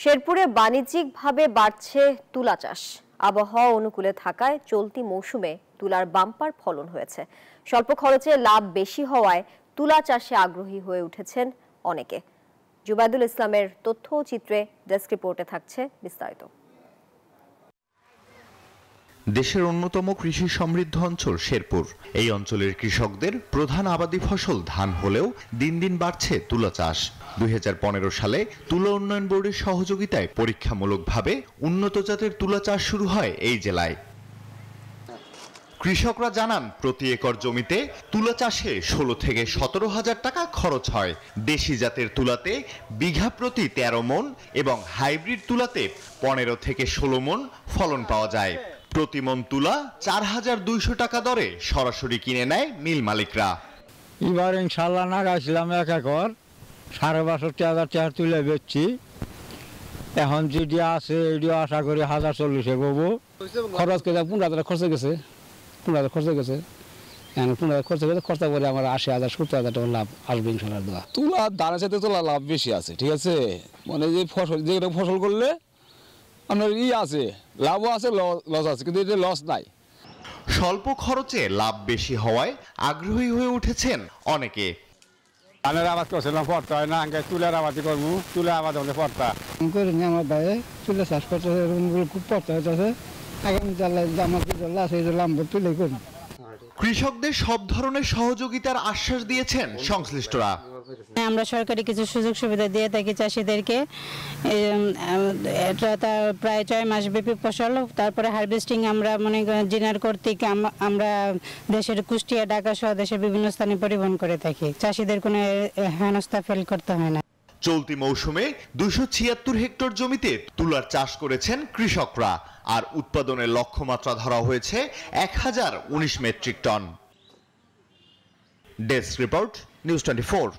শেরপুরে বাণিজ্যিকভাবে বাড়ছে তুলা চাষ। আবহাওয়া অনুকূলে থাকায় চলতি মৌসুমে তুলার বাম্পার ফলন হয়েছে। স্বল্প খরচে লাভ বেশি হওয়ায় তুলা চাষে আগ্রহী হয়ে উঠেছেন অনেকে। জুবাইদুল ইসলামের তথ্য ও চিত্রে ডেস্ক রিপোর্টে থাকছে বিস্তারিত। দেশের অন্যতম কৃষি সমৃদ্ধ অঞ্চল শেরপুর। এই অঞ্চলের কৃষকদের প্রধান আবাদি ফসল ধান হলেও দিন দিন বাড়ছে তুলা চাষ। 2015 সালে তুলা উন্নয়ন বোর্ডের সহযোগিতায় পরীক্ষামূলকভাবে উন্নত জাতের তুলা চাষ শুরু হয় এই জেলায়। কৃষকরা জানান, প্রতি একর জমিতে তুলা চাষে 16 থেকে 17 হাজার টাকা খরচ হয়। দেশি জাতের তুলাতে বিঘা প্রতি 13 মণ এবং হাইব্রিড তুলাতে 15 থেকে 16 মণ ফলন পাওয়া যায়। প্রতি মণ তুলা 4200 টাকা দরে সরাসরি কিনে নেয় মিল মালিকরা। এবার ইনশাল্লাহ লাগাইছিলাম 1 একর 62,500 টাকা তুলে বেচছি। এখন যেটি আছে এটিও আশা করি 1040 পাবো। খরচ করে 15,000 খরচ গেছে, 15,000 খরচ গেছে। এখন 15,000 খরচ গেছে, খরচা করে আমার 80,000-70,000 টাকা লাভ আসবে ইনশাল্লাহ। দেওয়া তুলা ধানের সাথে তোলা লাভ বেশি আছে, ঠিক আছে। মানে যে ফসল, যে ফসল করলে আপনার আছে, লাভও আছে, লস আছে, কিন্তু এটা লস নাই। স্বল্প খরচে লাভ বেশি হওয়ায় আগ্রহী হয়ে উঠেছেন অনেকে। ধানের আবাদ করছিলাম, পড়তে হয় না, আগে তুলার আবাদই করবো। তুলা আবাদ হলে পড়তা করিনি আমার ভাই তুলে চাষ করতে খুব পড়তে হইতেছে। আগামী আমার আছে তুলে করি। কৃষকদের সব ধরনের সহযোগিতার আশ্বাস দিয়েছেন সংশ্লিষ্টরা। আমরা সরকারি কিছু সুযোগ সুবিধা দিয়ে থাকি চাষিদেরকে। এটা তার প্রায় 6 মাস ব্যাপী ফসল। তারপরে হারভেস্টিং আমরা মনে করেন জিনার কর্তৃক আমরা দেশের কুষ্টিয়া, ঢাকা সহ দেশের বিভিন্ন স্থানে পরিবহন করে থাকি। চাষিদের কোনো হেনস্থা ফেল করতে হয় না। চলতি মৌসুমে 276 হেক্টর জমিতে তুলার চাষ করেছেন কৃষকরা, আর উৎপাদনের লক্ষ্যমাত্রা ধরা হয়েছে 1019 metric ton. Desk report, news 24।